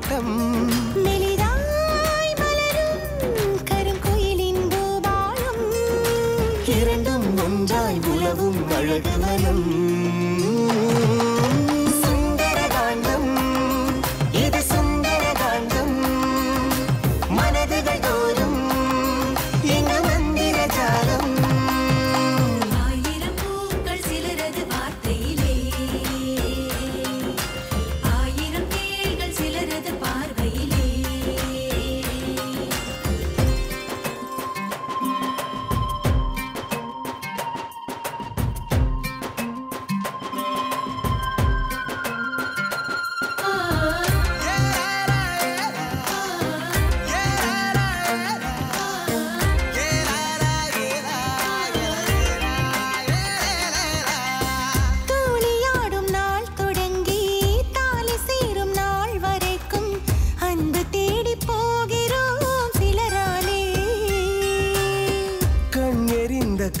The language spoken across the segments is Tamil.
ஆட்டம் இரண்டும் ஒன்றாய் உலவும் அழகு மனம் சுந்தரகாண்டம் இது சுந்தரகாண்டம் மனதுகள் தோறும் எங்க மந்திர ஜாலம் ஆயிரம் பூக்கள் சிலரது வார்த்தையிலே ஆயிரம் தேள்கள் சிலரது பார்வையிலே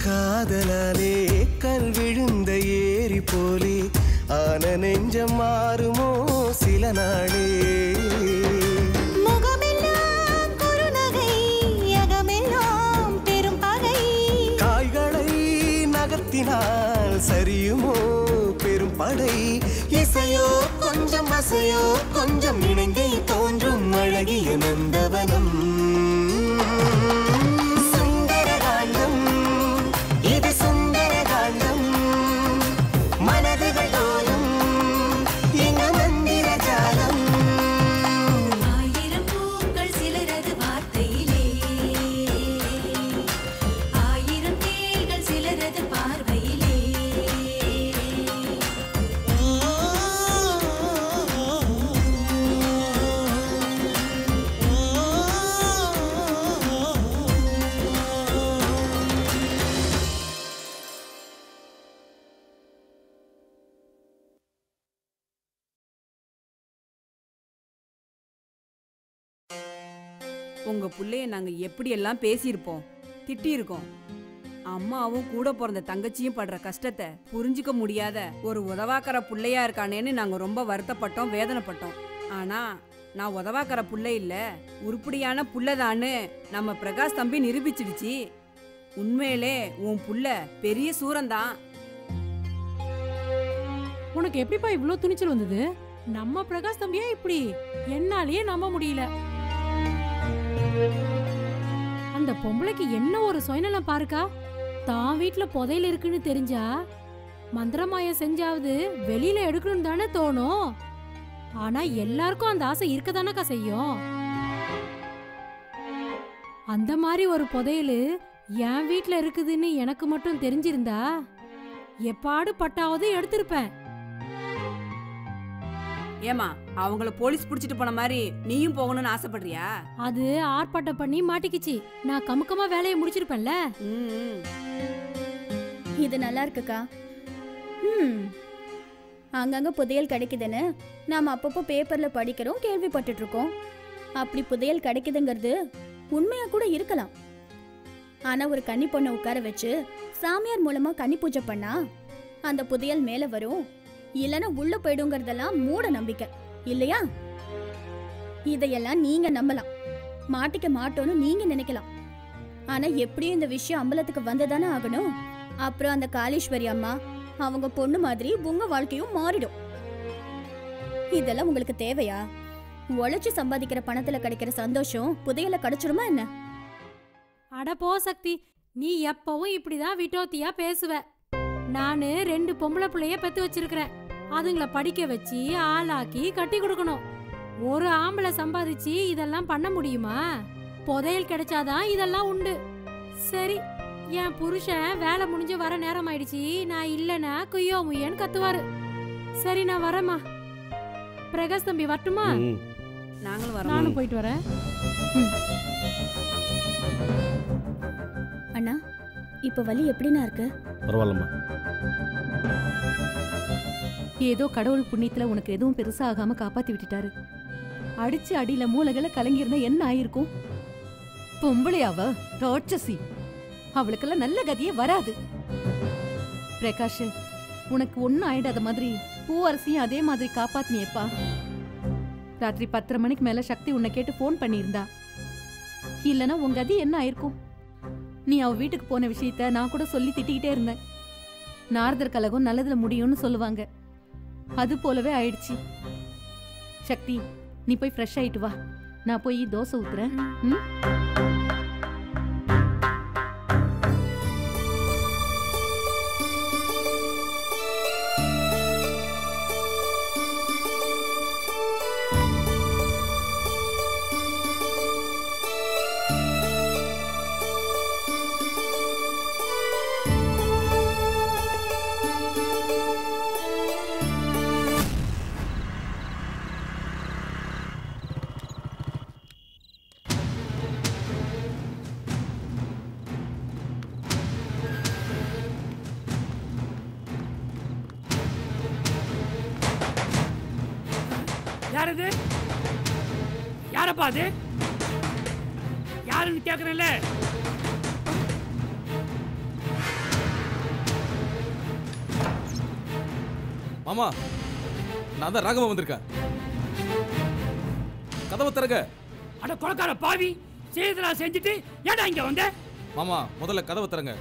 காதலாலே கல் விழுந்த ஏரி போலே ஆன நெஞ்சம் மாறுமோ சில நாளே முகமெல்லாம் குறுநகை அகமெல்லாம் பெரும் பகை காய்களை நகர்த்தினால் சரியுமோ பெரும் படை இசையோ கொஞ்சம் அசையோ கொஞ்சம் இணைந்தே தோன்றும் அழகிய நந்தவனம் சுந்தரகாண்டம் இது சுந்தரகாண்டம் மனதுகள் தோறும் எங்க மந்திர ஜாலம் ஆயிரம் பூக்கள் சிலரது வார்த்தையிலே ஆயிரம் தேள்கள் சிலரது பார்வையிலே உங்க புள்ளைய நாங்க எப்படியெல்லாம் பேசியிருப்போம், திட்டியிருக்கோம். அம்மாவும் கூட பிறந்த தங்கச்சியும் படுற கஷ்டத்தை புரிஞ்சுக்க முடியாத ஒரு உதவாக்கற புள்ளையா இருக்கானேன்னு நாங்க ரொம்ப வருத்தப்பட்டோம், வேதனைப்பட்டோம். ஆனா நான் உதவாக்கற புள்ளை இல்ல, உருப்படியான புள்ளதான்னு நம்ம பிரகாஷ் தம்பி நிரூபிச்சிடுச்சு. உண்மையிலே உன் புள்ள பெரிய சூரன்தான். உனக்கு எப்படிப்பா இவ்ளோ துணிச்சல் வந்தது? நம்ம பிரகாஷ் தம்பியா இப்படி? என்னாலேயே நம்ப முடியல. அந்த பொம்பளைக்கு என்ன ஒரு சுயநலம் பாருக்கா. தான் வீட்டுல புதையல் இருக்குன்னு தெரிஞ்சா மந்திரமாயம் செஞ்சாவது வெளியில எடுக்கணும்னு தானே தோணும். ஆனா எல்லாருக்கும் அந்த ஆசை இருக்கதானக்கா செய்யும். அந்த மாதிரி ஒரு புதையல் என் வீட்டுல இருக்குதுன்னு எனக்கு மட்டும் தெரிஞ்சிருந்தா எப்பாடு பட்டாவது எடுத்திருப்பேன். ஏமா அவங்கள போலீஸ் புடிச்சிட்டு போன மாதிரி நீயும் போகணும்னு ஆசைப்படுறியா? அது ஆர்ப்பாட்டம் பண்ணி மாட்டிக்கிச்சு. நான் கமுக்கமா வேலையை முடிச்சிருப்பேன்ல. இது நல்லா இருக்குக்கா. அங்கங்க புதையல் கிடைக்குதுன்னு நாம அப்பப்போ பேப்பர்ல படிக்கிறோம், கேள்விப்பட்டுட்டு இருக்கோம். அப்படி புதையல் கிடைக்குதுங்கிறது உண்மையா கூட இருக்கலாம். ஆனா ஒரு கன்னி பொண்ணை உட்கார வச்சு சாமியார் மூலமா கன்னி பூஜை பண்ணா அந்த புதையல் மேல வரும், இல்லைன்னா உள்ள போயிடுங்கிறதெல்லாம் மூட நம்பிக்கை இல்லையா? இதையெல்லாம் நீங்க நம்பலாம், மாட்டிக்க மாட்டோன்னு நீங்க நினைக்கலாம். ஆனா எப்படியும் இந்த விஷயம் அம்பலத்துக்கு வந்துதானே ஆகணும். அப்புறம் அந்த காளீஸ்வரி அம்மா அவங்க பொண்ணு மாதிரி உங்க வாழ்க்கையும் மாறிடும். இதெல்லாம் உங்களுக்கு தேவையா? உழைச்சு சம்பாதிக்கிற பணத்துல கிடைக்கிற சந்தோஷம் புதையல கிடைச்சிடுமா என்ன? அட போ சக்தி, நீ எப்பவும் இப்படிதான் விட்டோத்தியா பேசுவ. நானு 2 பொம்பளை பிள்ளைய பெத்து வச்சிருக்கிறேன். அதுங்களை படிக்க வச்சு ஆளாக்கி கட்டி கொடுக்கணும். ஒரு ஆம்பளை சம்பாதிச்சு இதெல்லாம் பண்ண முடியுமா? புதையல் கிடைச்சாதான் இதெல்லாம் உண்டு. சரி, என் புருஷன் வேலை முடிஞ்சு வர நேரம் ஆயிடுச்சு. நான் இல்லைன்னா குய்யோ முய்யன்னு கத்துவாரு. சரி, நான் வரேம்மா. பிரகாஷ் தம்பி வரட்டுமா? நாங்களும் வரோம். நானும் போயிட்டு வரேன். அண்ணா, இப்ப வலி எப்படின்னா இருக்கு? பரவாயில்லம்மா. ஏதோ கடவுள் புண்ணியத்துல உனக்கு எதுவும் பெருசா ஆகாம காப்பாத்தி விட்டுட்டாரு. அடிச்சு அடியில மூளைகளை கலங்கிருந்தா என்ன ஆயிருக்கும்? பொம்பளையாவ ராட்சசி, அவளுக்கெல்லாம் நல்ல கதியே வராது. பிரகாஷ், உனக்கு ஒன்னும் ஆயிடாத மாதிரி பூவரசியும் அதே மாதிரி காப்பாத்தினியப்பா. ராத்திரி 10:30 மணிக்கு மேல சக்தி உன்னை கேட்டு ஃபோன் பண்ணியிருந்தா. இல்லனா உங்க கதி என்ன ஆயிருக்கும்? நீ அவ வீட்டுக்கு போன விஷயத்த நான் கூட சொல்லி திட்டிக்கிட்டே இருந்தேன். நாரதர் கலகம் நல்லதுல முடியும்னு சொல்லுவாங்க. அது போலவே ஆயிடுச்சு. சக்தி, நீ போய் ஃப்ரெஷ் ஆயிட்டு வா. நான் போய் தோசை ஊத்துறேன். ம்? யாரது? யாரப்பா அது? யாருன்னு கேக்குறேன்ல. மாமா, நான் தான் ராகவன் வந்திருக்கேன். கதவை திறங்க. அட கொலைக்கார பாவி, செய்தலாம் செஞ்சுட்டு ஏடா இங்க வந்த? மாமா, முதல்ல கதவை திறங்க.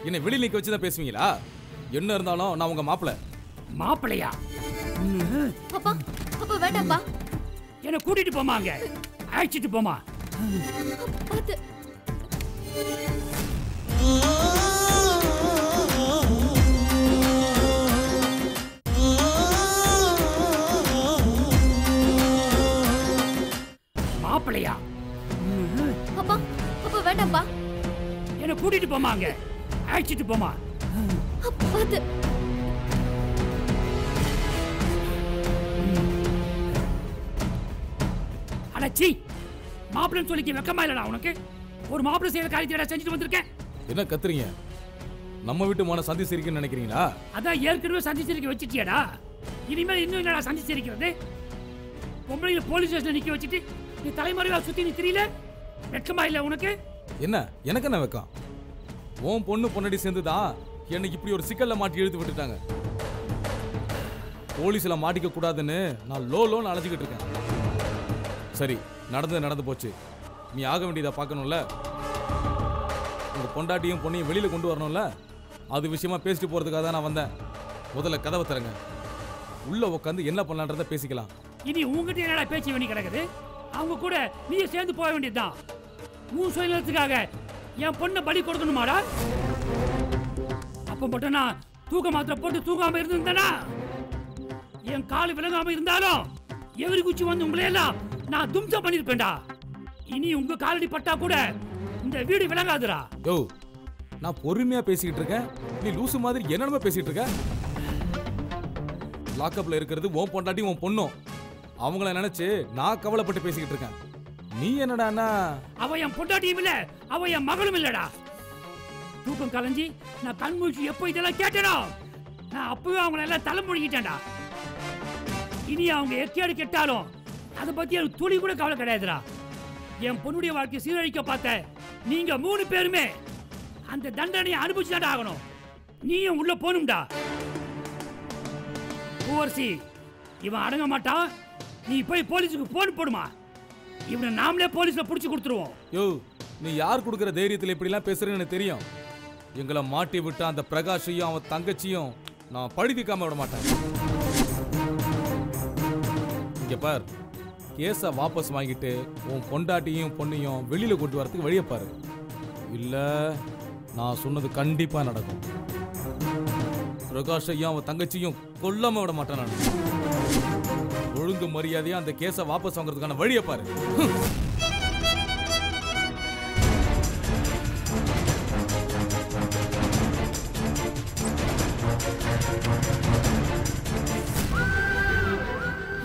என்னை வெளியில் நிக்க வச்சு தான் பேசுவீங்களா? என்ன இருந்தாலும் நான் உங்க மாப்பிள்ள. மாப்பிள்ளையா? அப்பா அப்பா வேண்டாம்ப்பா. என்ன கூட்டிட்டு போமாங்க, அழைச்சிட்டு போமா. பார்த்து. மாப்பிள்ளையா? அப்பா அப்பா வேண்டாம்ப்பா. என்ன கூட்டிட்டு போமாங்க, அழைச்சிட்டு போமா. பார்த்து. அடச்சி, மாப்பிள்ளைன்னு சொல்லிக்க வெக்கமா இல்லடா உனக்கு? ஒரு மாப்பிள்ளை செய்யற காரியத்தை செஞ்சுட்டு வந்திருக்கேன். என்ன கத்துறீங்க? நம்ம வீட்டு மான சந்தி சிரிக்குன்னு நினைக்கிறீங்களா? அதான் ஏற்கனவே சந்தி சிரிக்க வச்சிட்டியாடா. இனிமேல் இன்னும் என்னடா சந்தி சிரிக்கிறது? பொம்பளைங்க போலீஸ் ஸ்டேஷன்ல நிக்க வச்சுட்டு நீ தலைமறைவா சுத்தி நீ தெரியல? வெக்கமா இல்ல உனக்கு? என்ன எனக்கு என்ன வெக்கம்? உன் பொண்ணு பொண்ணடி சேர்ந்துதான் என்னை இப்படி ஒரு சிக்கல்ல மாட்டி இழுத்து விட்டுட்டாங்க. போலீஸ்ல மாட்டிக்க கூடாதுன்னு நான் லோன்னு அழைச்சிக்கிட்டு இருக்கேன். சரி, நடந்து போச்சு. நீ ஆக வேண்டியதை பார்க்கணும்ல. உங்க பொண்டாட்டியும் பொண்ணையும் வெளியில கொண்டு வரணும்ல. அது விஷயமா பேசிட்டு போறதுக்காக தான் நான் வந்தேன். முதல்ல கதவை திறங்க. உள்ள உட்காந்து என்ன பண்ணலான்றத பேசிக்கலாம். இனி உங்ககிட்ட என்னடா பேச்சு வேண்டி கிடக்குது? அவங்க கூட நீ சேர்ந்து போக வேண்டியதுதான். உன் சுயநலத்துக்காக என் பொண்ணை பலி கொடுக்கணுமாடா? அப்ப மட்டும் நான் தூக்க மாத்திரை போட்டு தூங்காம இருந்திருந்தேனா? என் கால் விளங்காம இருந்தாலும் எவரி குச்சி வந்து உங்களையெல்லாம் நான் தும்சம் பண்ணிருப்பேன்டா. இனி உங்க காலடி பட்டா கூட இந்த வீடு விளங்காதுடா. யோ, நான் பொறுமையா பேசிக்கிட்டு இருக்கேன். நீ லூசு மாதிரி என்னென்னமோ பேசிட்டு இருக்க. லாக்அப்ல இருக்கிறது உன் பொண்டாட்டி உன் பொண்ணும். அவங்கள நினைச்சு நான் கவலைப்பட்டு பேசிக்கிட்டு இருக்கேன். நீ என்னடானா? அவ என் பொண்டாட்டியும் இல்ல, அவ என் மகளும் இல்லடா. தூக்கம் கலைஞ்சி நான் கண் முழிச்சு எப்போ இதெல்லாம் கேட்டேனோ நான் அப்பவே அவங்கள எல்லாம் தலை முழுகிட்டேன்டா. இனி அவங்க எக்கேடு கெட்டாலும் அதை பத்தி எனக்கு துளி கூட கவலை கிடையாதுடா. என் பொண்ணுடைய வாழ்க்கை சீரழிக்க பார்த்த நீங்க 3 பேருமே அந்த தண்டனையை அனுபவிச்சுதான் ஆகணும். நீயும் உள்ள போகணும்டா. பூவரசி, இவன் அடங்க மாட்டான். நீ போய் போலீஸுக்கு போன் போடுமா. இவனை நாமளே போலீஸ்ல புடிச்சு கொடுத்துருவோம். யோ, நீ யார் கொடுக்குற தைரியத்தில் இப்படிலாம் பேசுறேன்னு எனக்கு தெரியும். எங்களை மாட்டி விட்ட அந்த பிரகாஷையும் அவன் தங்கச்சியும் நான் பழிக்காம விட மாட்டேன். இங்க பார், கேஸை வாபஸ் வாங்கிட்டு உன் பொண்டாட்டியும் பொண்ணையும் வெளியில கொண்டு வரதுக்கு வழியை பாரு. இல்ல நான் சொன்னது கண்டிப்பா நடக்கும். பிரகாஷையும் அவன் தங்கச்சியும் கொல்லாம விட மாட்டேன் நான். ஒழுங்கு மரியாதையா அந்த கேஸை வாபஸ் வாங்குறதுக்கான வழியை பாரு.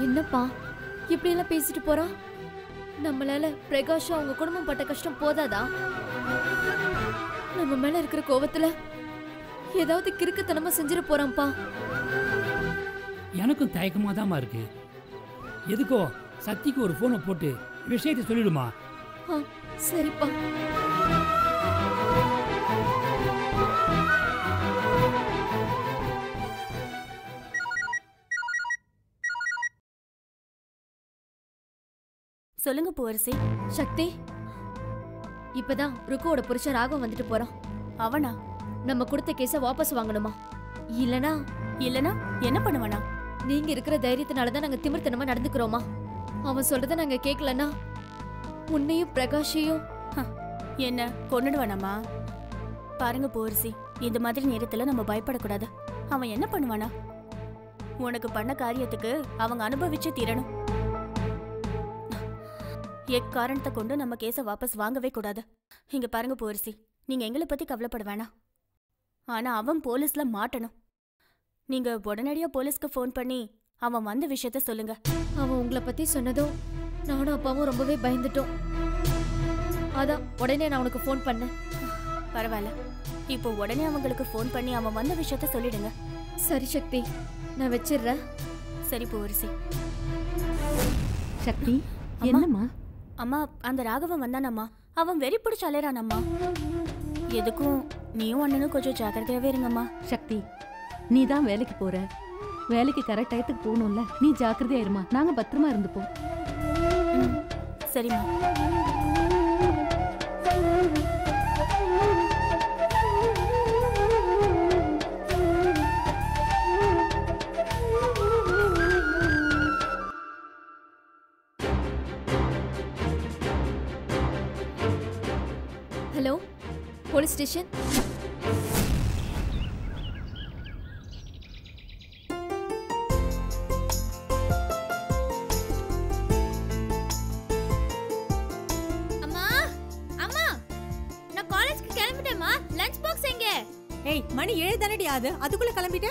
என்னப்பா இப்படி எல்லாம் பேசிட்டு போறான்? நம்மளால பிரகாஷ் அவங்க குடும்பம் பட்ட கஷ்டம் போதாதா? நம்ம மேல இருக்கிற கோவத்துல ஏதாவது கிறுக்குத்தனமா செஞ்சிட போறான்ப்பா. எனக்கும் தயக்கமா தான் இருக்கு. எதுக்கோ சக்திக்கு ஒரு போனை போட்டு விஷயத்தை சொல்லிடுமா. சரிப்பா. சொல்லுங்க பூவரசி. சக்தி, இப்பதான் ருக்குவோட புருஷன் ராகவ் வந்துட்டு போறான். அவனா? நம்ம கொடுத்த கேஸ வாபஸ் வாங்கணுமா? இல்லனா இல்லனா என்ன பண்ணுவானா? நீங்க இருக்கிற தைரியத்தினாலதான் நாங்க திமிர்த்தனமா நடந்துக்கிறோமா? அவன் சொல்றத நாங்க கேட்கலன்னா உன்னையும் பிரகாஷையும் என்ன கொன்னுடுவானாமா? பாருங்க பூவரசி, இந்த மாதிரி நேரத்துல நம்ம பயப்படக்கூடாது. அவன் என்ன பண்ணுவானா? உனக்கு பண்ண காரியத்துக்கு அவங்க அனுபவிச்சு தீரணும். எக்காரணத்தை கொண்டு நம்ம கேஸ வாபஸ் வாங்கவே கூடாது. இங்க பாருங்க பூவரசி, நீங்க எங்களை பத்தி கவலைப்பட வேணாம். ஆனா அவன் போலீஸ்ல மாட்டணும். நீங்க உடனடியா போலீஸ்க்கு ஃபோன் பண்ணி அவன் வந்த விஷயத்த சொல்லுங்க. அவன் உங்களை பத்தி சொன்னதும் நானும் அப்பாவும் ரொம்பவே பயந்துட்டோம். அதான் உடனே நான் உனக்கு ஃபோன் பண்ணேன். பரவாயில்ல, இப்போ உடனே அவங்களுக்கு ஃபோன் பண்ணி அவன் வந்த விஷயத்த சொல்லிடுங்க. சரி சக்தி, நான் வச்சிடுறேன். சரி பூவரசி. சக்தி, என்னம்மா? அம்மா, அந்த ராகவன் வந்தானம்மா. அவன் வெறி பிடிச்சு அலையறானம்மா. எதுக்கும் நீயும் அண்ணனும் கொஞ்சம் ஜாக்கிரதையாவே இருங்கம்மா. சக்தி, நீ தான் வேலைக்கு போற. வேலைக்கு கரெக்ட் டயத்துக்கு போகணும்ல. நீ ஜாக்கிரதையா இருமா. நாங்க பத்திரமா இருந்துப்போம். சரிம்மா. Hello, police station. அம்மா, அம்மா, நான் காலேஜ்க்கு கிளம்பிட்டேம்மா. லஞ்ச் பாக்ஸ் எங்க? ஏய், மணி 7 தானடி ஆகுது, அதுக்குள்ள கிளம்பிட்ட?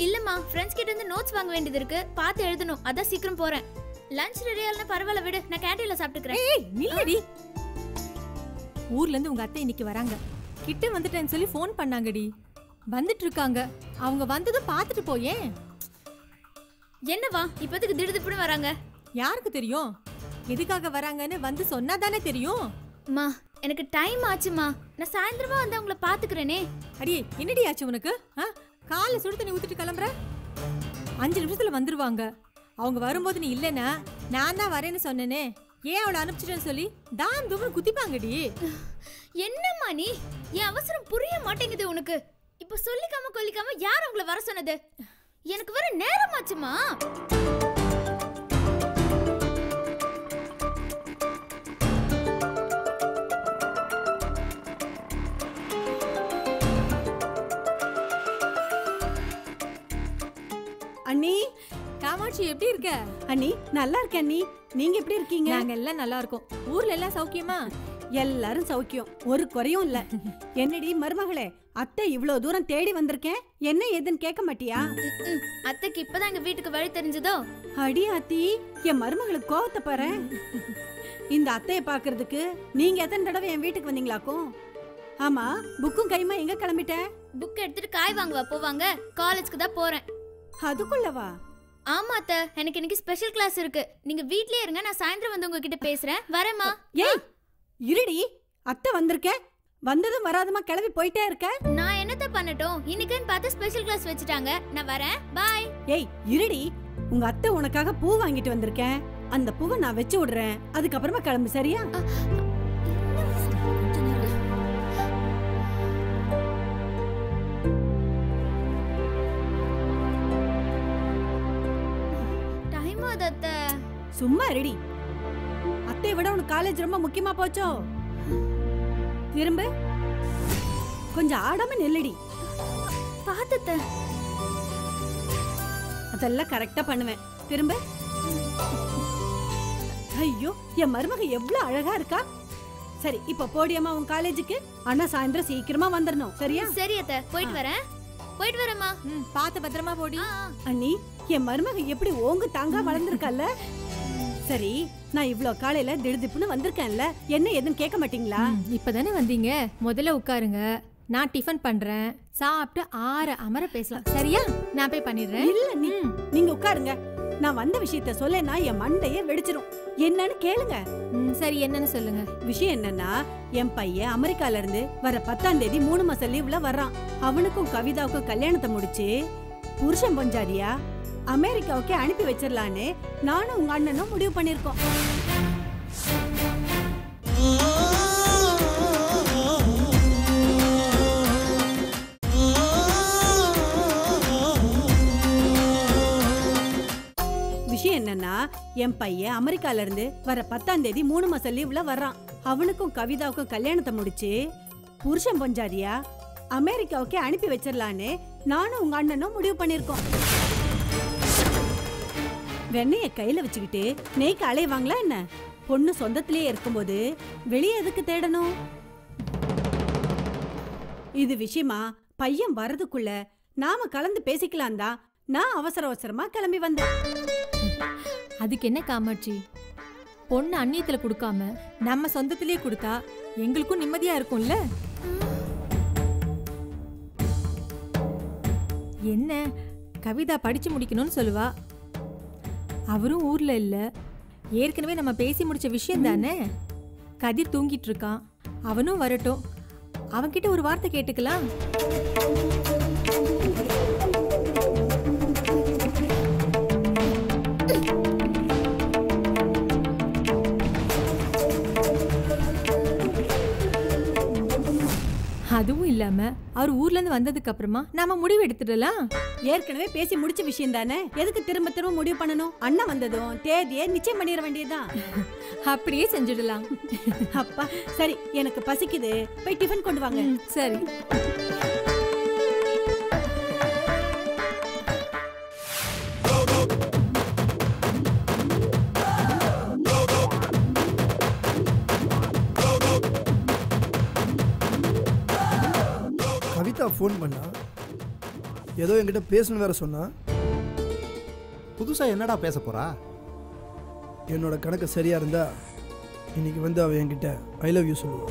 இல்லம்மா, ஃப்ரெண்ட்ஸ் கிட்ட இருந்து நோட்ஸ் வாங்க வேண்டியது இருக்கு. பார்த்து எழுதணும், அதான் சீக்கிரம் போறேன். லஞ்ச் ரெடி ஆகலனா பரவாயில்ல விடு, நான் கேண்டீன்ல சாப்பிட்டுக்கிறேன். ஏய் நில்லடி. ஊர்ல இருந்து உங்க அத்தை இன்னைக்கு வராங்க. கிட்ட வந்துட்டேன்னு சொல்லி ஃபோன் பண்ணாங்கடி. வந்துட்டு இருக்காங்க. அவங்க வந்ததும் பார்த்துட்டு போயேன். என்னவா இப்போதைக்கு திடுதிப்புன்னு வராங்க? யாருக்கு தெரியும் எதுக்காக வராங்கன்னு? வந்து சொன்னா தானே தெரியும். அம்மா, எனக்கு டைம் ஆச்சுமா. நான் சாயந்தரமா வந்து அவங்கள பாத்துக்கிறேனே. அடியே, என்னடி ஆச்சு உனக்கு? காலை சுடு தண்ணி ஊத்திட்டு கிளம்புற? 5 நிமிஷத்துல வந்துருவாங்க. அவங்க வரும்போது நீ இல்லைன்னா நான் தான் வரேன்னு சொன்னேனே. ஏன் அவளை அனுப்பிச்சிட்டேன்னு சொல்லி தான் தூரம் குத்திப்பாங்கடி. என்னம்மா நீ? என் அவசரம் புரிய மாட்டேங்குது உனக்கு. இப்ப சொல்லிக்காம கொல்லிக்காம யார் அவங்கள வர சொன்னது? எனக்கு வர நேரமாச்சுமா. அண்ணி, காமாட்சி எப்படி இருக்க? அண்ணி நல்லா இருக்கேன் அண்ணி. நீங்க எப்படி இருக்கீங்க? நாங்க எல்லாம் நல்லா இருக்கோம். ஊர்ல எல்லாம் சௌக்கியமா? எல்லாரும் சௌக்கியம், ஒரு குறையும் இல்ல. என்னடி மருமகளே, அத்தை இவ்வளவு தூரம் தேடி வந்திருக்கேன், என்ன ஏதுன்னு கேட்க மாட்டியா? அத்தைக்கு இப்பதான் எங்க வீட்டுக்கு வழி தெரிஞ்சதோ. அடி அத்தி, என் மருமகளுக்கு கோவத்தை பாரு. இந்த அத்தையை பாக்குறதுக்கு நீங்க எத்தனை தடவை என் வீட்டுக்கு வந்தீங்களாக்கும்? ஆமா, புக்கும் கைமா எங்க கிளம்பிட்ட? புக் எடுத்துட்டு காய் வாங்குவா போவாங்க. காலேஜ்க்கு தான் போறேன். அதுக்குள்ளவா? ஆமா அத்தை, எனக்கு இன்னைக்கு ஸ்பெஷல் கிளாஸ் இருக்கு. நீங்க வீட்லயே இருங்க, நான் சாயந்தரம் வந்து உங்ககிட்ட பேசுறேன். வரேம்மா. ஏய் இருடி, அத்தை வந்திருக்க, வந்ததும் வராதமா கிளம்பி போயிட்டே இருக்க. நான் என்னத்த பண்ணட்டும்? இன்னைக்குன்னு பார்த்து ஸ்பெஷல் கிளாஸ் வச்சுட்டாங்க. நான் வரேன், பாய். ஏய் இருடி, உங்க அத்தை உனக்காக பூ வாங்கிட்டு வந்திருக்கேன். அந்த பூவை நான் வச்சு விடுறேன், அதுக்கப்புறமா கிளம்பு, சரியா? டைம் ஆகுது அத்தை. சும்மா ரெடி. அத்தை விட உனக்கு காலேஜ் ரொம்ப முக்கியமா போச்சோ? திரும்ப கொஞ்சம் ஆடாம நெல்லடி. பாத்தத்த அதெல்லாம் கரெக்டா பண்ணுவேன். திரும்ப. ஐயோ, என் மருமக எவ்வளவு அழகா இருக்கா. சரி, இப்ப போடியம்மா உன் காலேஜுக்கு. ஆனா சாயந்தரம் சீக்கிரமா வந்துடணும், சரியா? சரி அத்தை, போயிட்டு வரேன். போயிட்டு வரேம்மா. பார்த்து பத்திரமா போடி. அண்ணி, என் மருமக எப்படி ஓங்கு தாங்க வளர்ந்துருக்கல்ல. சரி, நான் இவ்ளோ காலையில திடுதிப்புன்னு வந்திருக்கேன்ல, என்ன ஏதுன்னு கேட்க மாட்டீங்களா? இப்பதானே வந்தீங்க, முதல்ல உட்காருங்க. நான் டிஃபன் பண்றேன். சாப்பிட்டு அமர பேசலாம், சரியா? நான் போய் பண்ணிடுறேன். இல்ல நீங்க உட்காருங்க. நான் வந்த விஷயத்த சொல்லேன்னா என் மண்டையே வெடிச்சிரும். என்னன்னு கேளுங்க. சரி, என்னன்னு சொல்லுங்க. விஷயம் என்னன்னா, என் பையன் அமெரிக்கால இருந்து வர 10ஆம் தேதி 3 மாசம் லீவ்ல வர்றான். அவனுக்கும் கவிதாவுக்கும் கல்யாணத்தை முடிச்சு புருஷன் பொஞ்சாதியா அமெரிக்காவுக்கு அனுப்பி வச்சிடலான்னு நானும் உங்க அண்ணனும் முடிவு பண்ணிருக்கோம். என் பையன் அமெரிக்கால இருந்து வர 10ஆம் தேதி 3 மாசம் லீவ்ல வர்றான். அவனுக்கும் கவிதாவுக்கும் கல்யாணத்தை முடிச்சு புருஷன் பஞ்சாதியா அமெரிக்காவுக்கு அனுப்பி வச்சிடலான்னு நானும் உங்க அண்ணனும் முடிவு பண்ணிருக்கோம். வெண்ணைய கையில வச்சுக்கிட்டு நெய்க்கு அலைவாங்களா என்ன? பொண்ணு சொந்தத்திலேயே இருக்கும்போது வெளியே எதுக்கு தேடணும்? இது விஷயமா பையன் வரதுக்குள்ள நாம கலந்து பேசிக்கலாம் தான் நான் அவசர அவசரமா கிளம்பி வந்தேன். அதுக்கு என்ன காமாட்சி, பொண்ணு அந்நியத்துல கொடுக்காம நம்ம சொந்தத்திலேயே கொடுத்தா எங்களுக்கும் நிம்மதியா இருக்கும்ல. என்ன கவிதா படிச்சு முடிக்கணும்னு சொல்லுவா, அவரும் ஊர்ல இல்ல. ஏற்கனவே நம்ம பேசி முடிச்ச விஷயம் தானே. கதிர் தூங்கிட்டு இருக்கான், அவனும் வரட்டும், அவன்கிட்ட ஒரு வார்த்தை கேட்டுக்கலாம். அதுவும் இல்லாம அவர் ஊர்ல இருந்து வந்ததுக்கு அப்புறமா நாம முடிவு எடுத்துடலாம். ஏற்கனவே பேசி முடிச்ச விஷயம் தானே, எதுக்கு திரும்ப திரும்ப முடிவு பண்ணணும்? அண்ணன் வந்ததும் தேதியை நிச்சயம் பண்ணிட வேண்டியதுதான். அப்படியே செஞ்சிடலாம். அப்பா சரி, எனக்கு பசிக்குது, போய் டிஃபன் கொண்டு வாங்க. சரி. கவிதா ஃபோன் பண்ணா, ஏதோ என்கிட்ட பேசணும் வேற சொன்னா. புதுசா என்னடா பேச போறா? என்னோட கணக்கு சரியா இருந்தா இன்னைக்கு வந்து அவ என்கிட்ட ஐ லவ் யூ சொல்லுவா.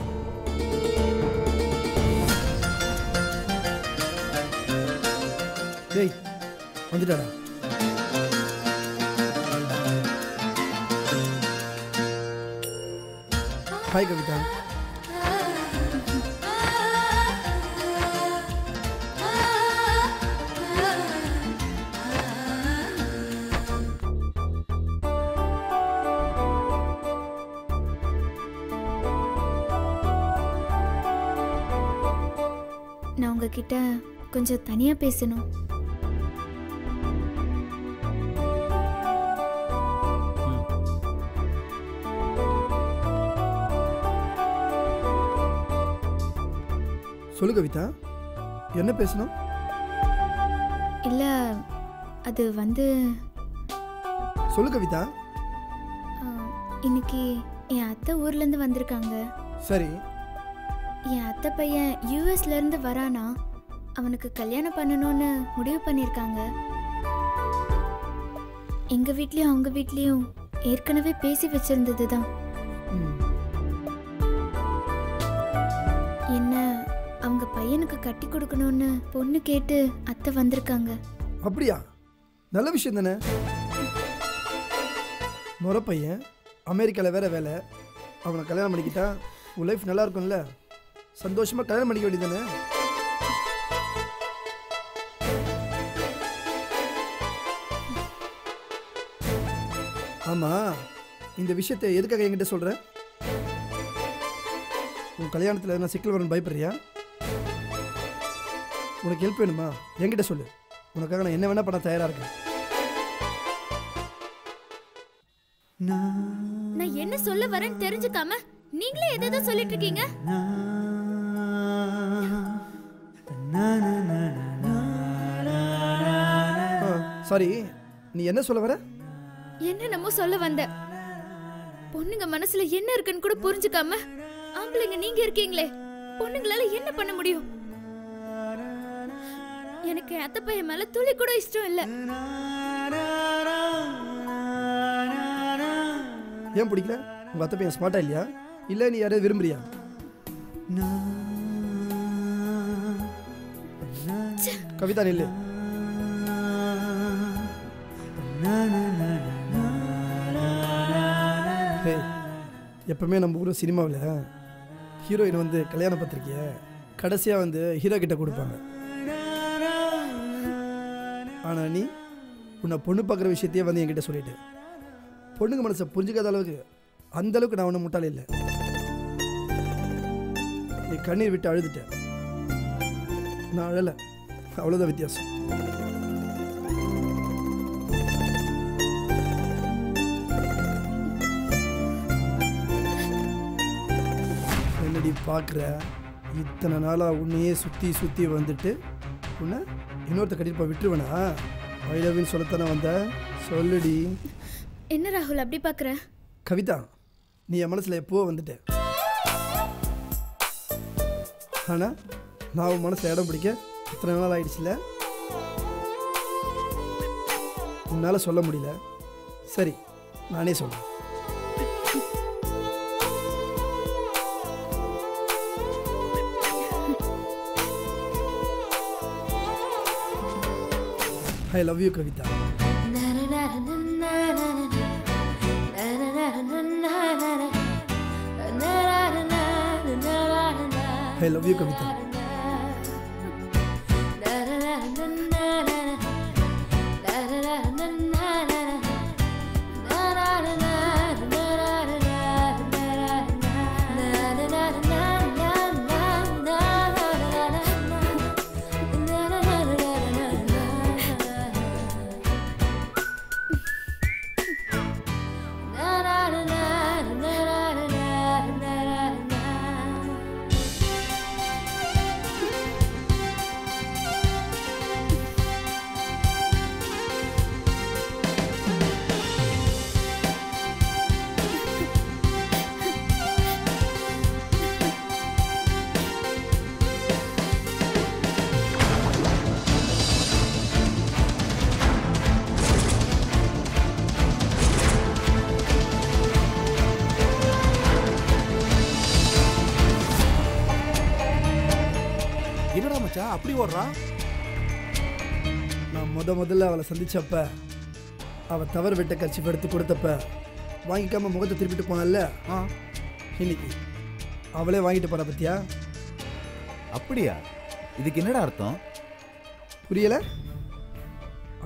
டேய் வந்துட்டாடா. ஹாய் கவிதா. நான் உங்ககிட்ட கொஞ்சம் தனியா பேசணும். சொல்லு கவிதா, என்ன பேசணும்? இல்ல அது வந்து சொல்லு கவிதா. இன்னைக்கு என் அத்தை ஊர்ல இருந்து வந்திருக்காங்க. சரி. என் அத்தை பையன் யூஎஸ்ல இருந்து வரானா, அவனுக்கு கல்யாணம் பண்ணணும்னு முடிவு பண்ணிருக்காங்க. எங்க வீட்லயும் அவங்க வீட்லயும் ஏற்கனவே பேசி வச்சிருந்ததுதான். என்ன அவங்க பையனுக்கு கட்டி கொடுக்கணும்னு பொண்ணு கேட்டு அத்தை வந்திருக்காங்க. அப்படியா? நல்ல விஷயம் தானே. முறை பையன் அமெரிக்காவில் வேற வேலை, அவனை கல்யாணம் பண்ணிக்கிட்டா உன் லைஃப் நல்லா இருக்கும்ல. சந்தோஷமா கல்யாணம் பண்ணிக்க வேண்டியதானே. ஆமா, இந்த விஷயத்தை எதுக்காக என்கிட்ட சொல்ற? உன் கல்யாணத்தில் எதனா சிக்கல் வரணும் பயப்படுறியா? உனக்கு ஹெல்ப் வேணுமா? என்கிட்ட சொல்லு, உனக்காக நான் என்ன வேணா பண்ண தயாரா இருக்கேன். நான் என்ன சொல்ல வரேன்னு தெரிஞ்சுக்காம நீங்களே எதோ சொல்லிட்டு இருக்கீங்க. சாரி, நீ என்ன சொல்ல வர? என்ன நம்ம சொல்ல வந்த? பொண்ணுங்க மனசுல என்ன இருக்குன்னு கூட புரிஞ்சுக்காம ஆம்பளைங்க நீங்க இருக்கீங்களே, பொண்ணுங்களால என்ன பண்ண முடியும்? எனக்கு அத்தை பையன் மேல துளி கூட இஷ்டம் இல்ல. ஏன் பிடிக்கல? உங்க அத்தை பையன் ஸ்மார்ட்டா இல்லையா, இல்ல நீ யாரையும் விரும்புறியா? கவிதா நில்லு. எப்பவுமே நம்ம ஊர் சினிமாவில் ஹீரோயின் வந்து கல்யாண பத்திரிக்கையை கடைசியாக வந்து ஹீரோ கிட்ட கொடுப்பாங்க. ஆனால் நீ உன்னை பொண்ணு பார்க்குற விஷயத்தையே வந்து என்கிட்ட சொல்லிட்டு, பொண்ணுங்க மனசை புரிஞ்சுக்காத அளவுக்கு அந்த அளவுக்கு நான் ஒன்றும் முட்டாள இல்லை. நீ கண்ணீர் விட்டு அழுதுட்ட, நான் அழலை, அவ்வளோதான் வித்தியாசம். என்னடி பார்க்குற? இத்தனை நாளாக உன்னையே சுற்றி சுற்றி வந்துட்டு உன்னை இன்னொருத்த கட்டிட்டு போய் விட்டுருவேனா? ஐ லவ் யூன்னு சொல்லத்தானே வந்த? சொல்லுடி. என்ன ராகுல் அப்படி பார்க்குற? கவிதா, நீ என் மனசில் எப்போ வந்துட்ட. ஆனால் நான் உன் மனசில் இடம் பிடிக்க இத்தனை நாள் ஆயிடுச்சுல. உன்னால் சொல்ல முடியல, சரி நானே சொல்கிறேன். I love you, Kavita. I love you, Kavita. அப்படி ஓடுறா? நான் முதல்ல அவளை சந்திச்சப்ப அவ தவறு விட்ட கட்சி எடுத்து கொடுத்தப்ப வாங்கிக்காம முகத்தை திருப்பிட்டு போனால, இன்னைக்கு அவளே வாங்கிட்டு போற பத்தியா? அப்படியா? இதுக்கு என்னடா அர்த்தம்? புரியல?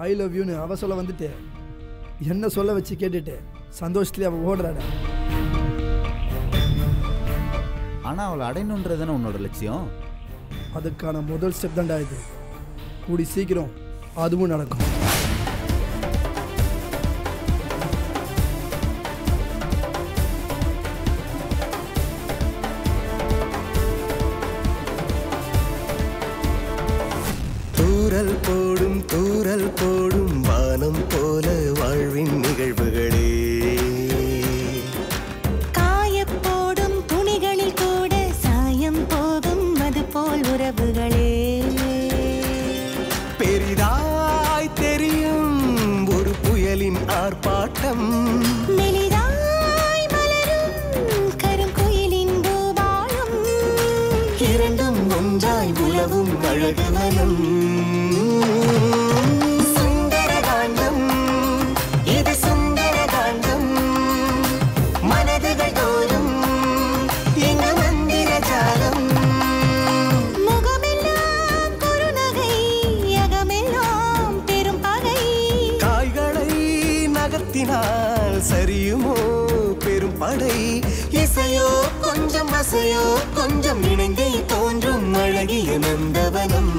ஐ லவ் யூன்னு அவ சொல்ல வந்துட்டு என்ன சொல்ல வச்சு கேட்டுட்டு சந்தோஷத்துலேயே அவள் ஓடுறாடா. ஆனால் அவளை அடையணுன்றதுன்னு உன்னோட லட்சியம். அதுக்கான முதல் ஸ்டெப் தான்டா இது. கூடி சீக்கிரம் அதுவும் நடக்கும். தூரல் போடும் தூரல் போடும் வானம் போல வாழ்வின் நிகழ்வுகளே, காயப்போடும் துணிகளில் கூட சாயம் போகும் அது போல் உறவுகளே, பெரிதாய் தெரியும் ஒரு புயலின் ஆர்ப்பாட்டம், மெலிதாய் மலரும் கருங்குயிலின் பூபாலம், இரண்டும் ஒன்றாய் உலவும் அழகு வனம். சுந்தரகாண்டம், இது சுந்தரகாண்டம், மனதுகள் தோறும் எங்க மந்திர ஜாலம், முகமெல்லாம் குறுநகை அகமெல்லாம் பெரும் பகை, காய்களை நகர்த்தினால் சரியுமோ பெரும் படை, இசையோ கொஞ்சம் அசையோ கொஞ்சம் இணைந்தே தோன்றும் அழகிய நந்தவனம்.